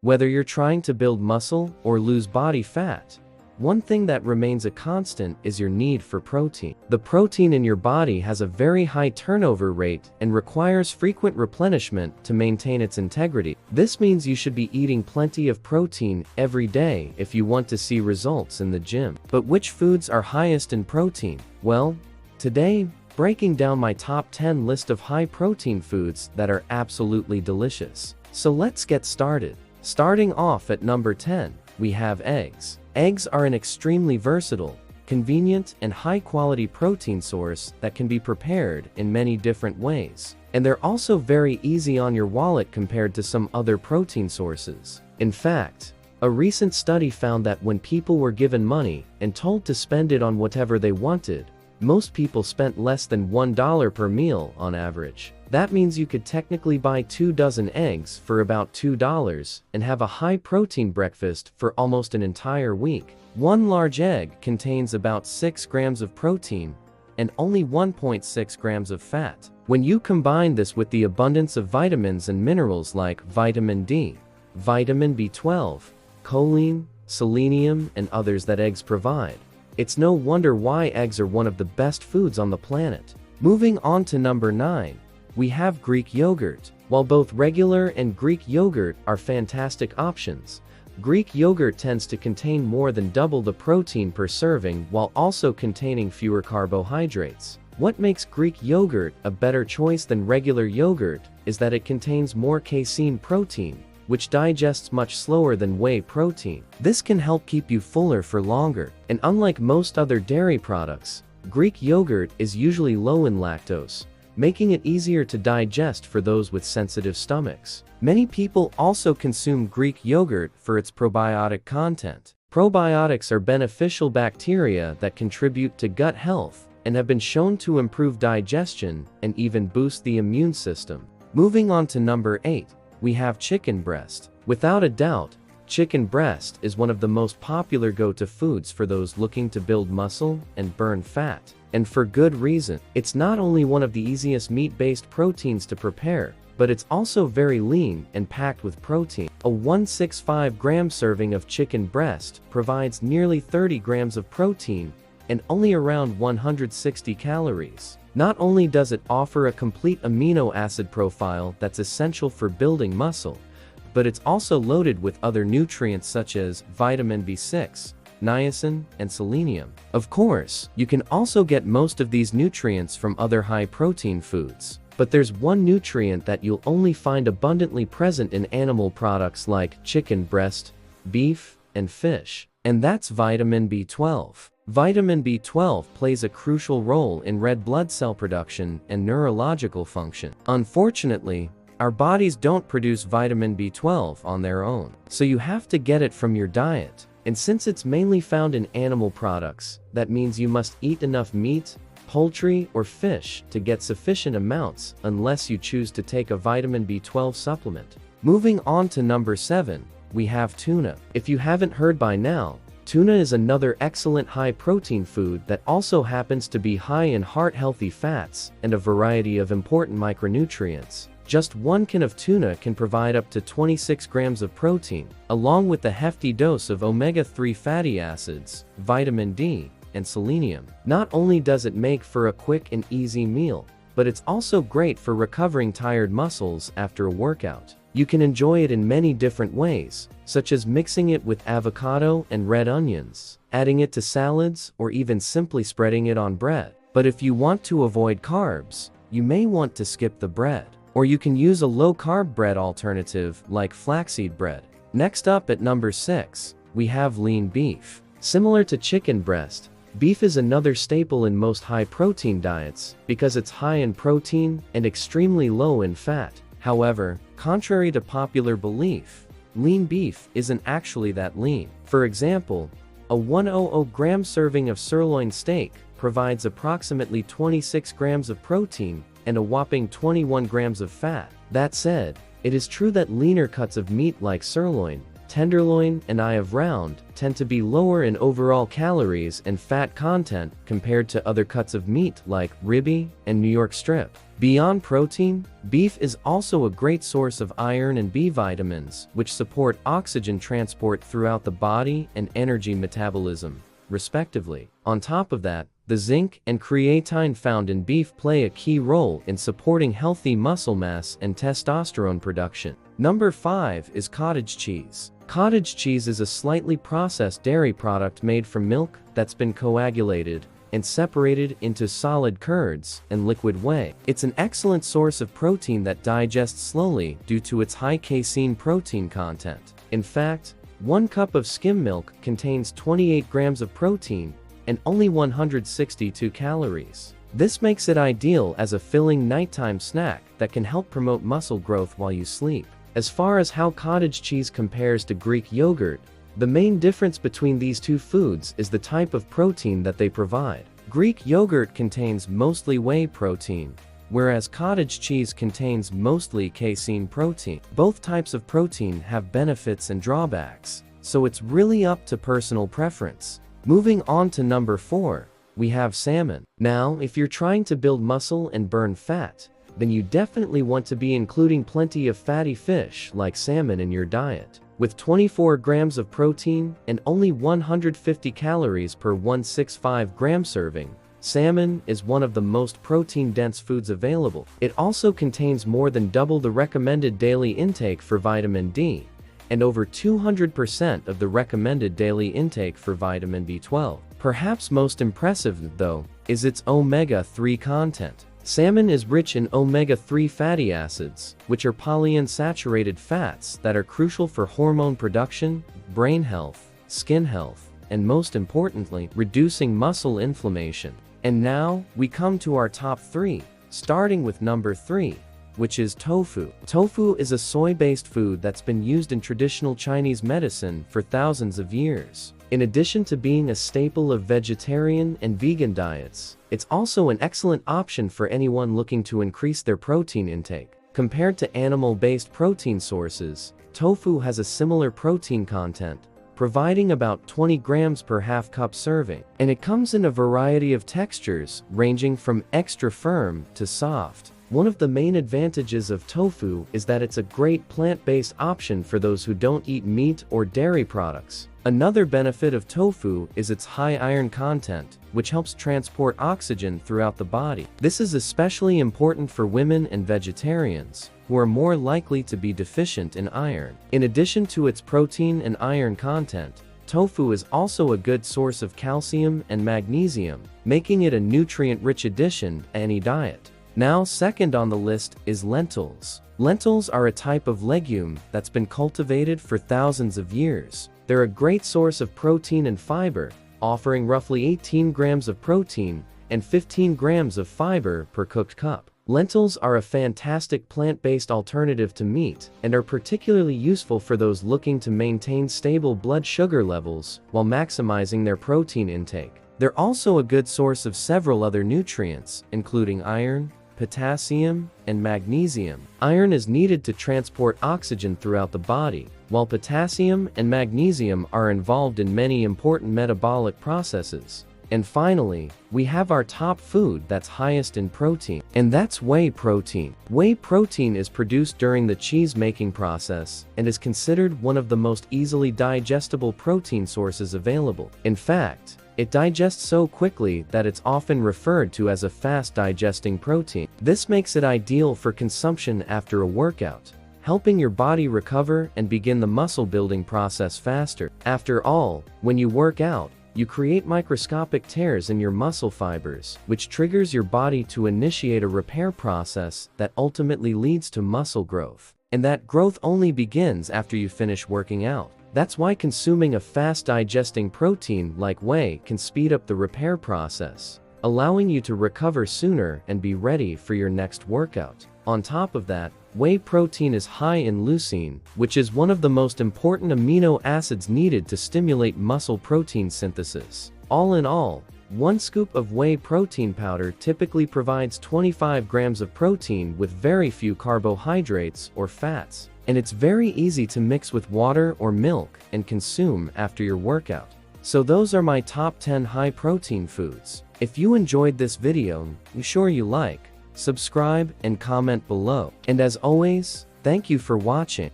Whether you're trying to build muscle or lose body fat, one thing that remains a constant is your need for protein. The protein in your body has a very high turnover rate and requires frequent replenishment to maintain its integrity. This means you should be eating plenty of protein every day if you want to see results in the gym. But which foods are highest in protein? Well, today, breaking down my top 10 list of high protein foods that are absolutely delicious. So let's get started. Starting off at number 10, we have eggs. Eggs are an extremely versatile, convenient, and high-quality protein source that can be prepared in many different ways. And they're also very easy on your wallet compared to some other protein sources. In fact, a recent study found that when people were given money and told to spend it on whatever they wanted, most people spent less than $1 per meal on average. That means you could technically buy 2 dozen eggs for about $2 and have a high-protein breakfast for almost an entire week. One large egg contains about 6 grams of protein and only 1.6 grams of fat. When you combine this with the abundance of vitamins and minerals like vitamin D, vitamin B12, choline, selenium, and others that eggs provide, it's no wonder why eggs are one of the best foods on the planet. Moving on to number 9. We have Greek yogurt. While both regular and Greek yogurt are fantastic options, Greek yogurt tends to contain more than double the protein per serving while also containing fewer carbohydrates. What makes Greek yogurt a better choice than regular yogurt is that it contains more casein protein, which digests much slower than whey protein. This can help keep you fuller for longer. And unlike most other dairy products, Greek yogurt is usually low in lactose, making it easier to digest for those with sensitive stomachs. Many people also consume Greek yogurt for its probiotic content. Probiotics are beneficial bacteria that contribute to gut health and have been shown to improve digestion and even boost the immune system. Moving on to number 8, we have chicken breast. Without a doubt, chicken breast is one of the most popular go-to foods for those looking to build muscle and burn fat. And for good reason. It's not only one of the easiest meat-based proteins to prepare, but it's also very lean and packed with protein. A 165-gram serving of chicken breast provides nearly 30 grams of protein and only around 160 calories. Not only does it offer a complete amino acid profile that's essential for building muscle, but it's also loaded with other nutrients such as vitamin B6, niacin, and selenium. Of course, you can also get most of these nutrients from other high-protein foods. But there's one nutrient that you'll only find abundantly present in animal products like chicken breast, beef, and fish. And that's vitamin B12. Vitamin B12 plays a crucial role in red blood cell production and neurological function. Unfortunately, our bodies don't produce vitamin B12 on their own, so you have to get it from your diet. And since it's mainly found in animal products, that means you must eat enough meat, poultry, or fish to get sufficient amounts unless you choose to take a vitamin B12 supplement. Moving on to number 7, we have tuna. If you haven't heard by now, tuna is another excellent high-protein food that also happens to be high in heart-healthy fats and a variety of important micronutrients. Just 1 can of tuna can provide up to 26 grams of protein, along with a hefty dose of omega-3 fatty acids, vitamin D, and selenium. Not only does it make for a quick and easy meal, but it's also great for recovering tired muscles after a workout. You can enjoy it in many different ways, such as mixing it with avocado and red onions, adding it to salads, or even simply spreading it on bread. But if you want to avoid carbs, you may want to skip the bread. Or you can use a low-carb bread alternative like flaxseed bread. Next up at number 6, we have lean beef. Similar to chicken breast, beef is another staple in most high-protein diets because it's high in protein and extremely low in fat. However, contrary to popular belief, lean beef isn't actually that lean. For example, a 100-gram serving of sirloin steak provides approximately 26 grams of protein and a whopping 21 grams of fat. That said, it is true that leaner cuts of meat like sirloin tenderloin, and eye of round tend to be lower in overall calories and fat content compared to other cuts of meat like ribeye and New York strip. Beyond protein, beef is also a great source of iron and B vitamins, which support oxygen transport throughout the body and energy metabolism, respectively. On top of that, the zinc and creatine found in beef play a key role in supporting healthy muscle mass and testosterone production. Number 5 is cottage cheese. Cottage cheese is a slightly processed dairy product made from milk that's been coagulated and separated into solid curds and liquid whey. It's an excellent source of protein that digests slowly due to its high casein protein content. In fact, 1 cup of skim milk contains 28 grams of protein and only 162 calories. This makes it ideal as a filling nighttime snack that can help promote muscle growth while you sleep. As far as how cottage cheese compares to Greek yogurt, the main difference between these two foods is the type of protein that they provide. Greek yogurt contains mostly whey protein, whereas cottage cheese contains mostly casein protein. Both types of protein have benefits and drawbacks, so it's really up to personal preference. Moving on to number 4, we have salmon. Now, if you're trying to build muscle and burn fat, then you definitely want to be including plenty of fatty fish like salmon in your diet. With 24 grams of protein and only 150 calories per 165 gram serving, salmon is one of the most protein-dense foods available. It also contains more than double the recommended daily intake for vitamin D, and over 200% of the recommended daily intake for vitamin B12. Perhaps most impressive, though, is its omega-3 content. Salmon is rich in omega-3 fatty acids, which are polyunsaturated fats that are crucial for hormone production, brain health, skin health, and most importantly, reducing muscle inflammation. And now, we come to our top 3, starting with number 3, which is tofu. Tofu is a soy-based food that's been used in traditional Chinese medicine for thousands of years. In addition to being a staple of vegetarian and vegan diets, it's also an excellent option for anyone looking to increase their protein intake. Compared to animal-based protein sources, tofu has a similar protein content, providing about 20 grams per half-cup serving. And it comes in a variety of textures, ranging from extra firm to soft. One of the main advantages of tofu is that it's a great plant-based option for those who don't eat meat or dairy products. Another benefit of tofu is its high iron content, which helps transport oxygen throughout the body. This is especially important for women and vegetarians, who are more likely to be deficient in iron. In addition to its protein and iron content, tofu is also a good source of calcium and magnesium, making it a nutrient-rich addition to any diet. Now, second on the list is lentils. Lentils are a type of legume that's been cultivated for thousands of years. They're a great source of protein and fiber, offering roughly 18 grams of protein and 15 grams of fiber per cooked cup. Lentils are a fantastic plant-based alternative to meat and are particularly useful for those looking to maintain stable blood sugar levels while maximizing their protein intake. They're also a good source of several other nutrients, including iron, potassium, and magnesium. Iron is needed to transport oxygen throughout the body, while potassium and magnesium are involved in many important metabolic processes. And finally, we have our top food that's highest in protein, and that's whey protein. Whey protein is produced during the cheese-making process and is considered one of the most easily digestible protein sources available. In fact, it digests so quickly that it's often referred to as a fast-digesting protein. This makes it ideal for consumption after a workout, helping your body recover and begin the muscle-building process faster. After all, when you work out, you create microscopic tears in your muscle fibers, which triggers your body to initiate a repair process that ultimately leads to muscle growth. And that growth only begins after you finish working out. That's why consuming a fast-digesting protein like whey can speed up the repair process, allowing you to recover sooner and be ready for your next workout. On top of that, whey protein is high in leucine, which is one of the most important amino acids needed to stimulate muscle protein synthesis. All in all, 1 scoop of whey protein powder typically provides 25 grams of protein with very few carbohydrates or fats. and it's very easy to mix with water or milk and consume after your workout. So those are my top 10 high-protein foods. If you enjoyed this video, be sure you like, subscribe, and comment below. And as always, thank you for watching.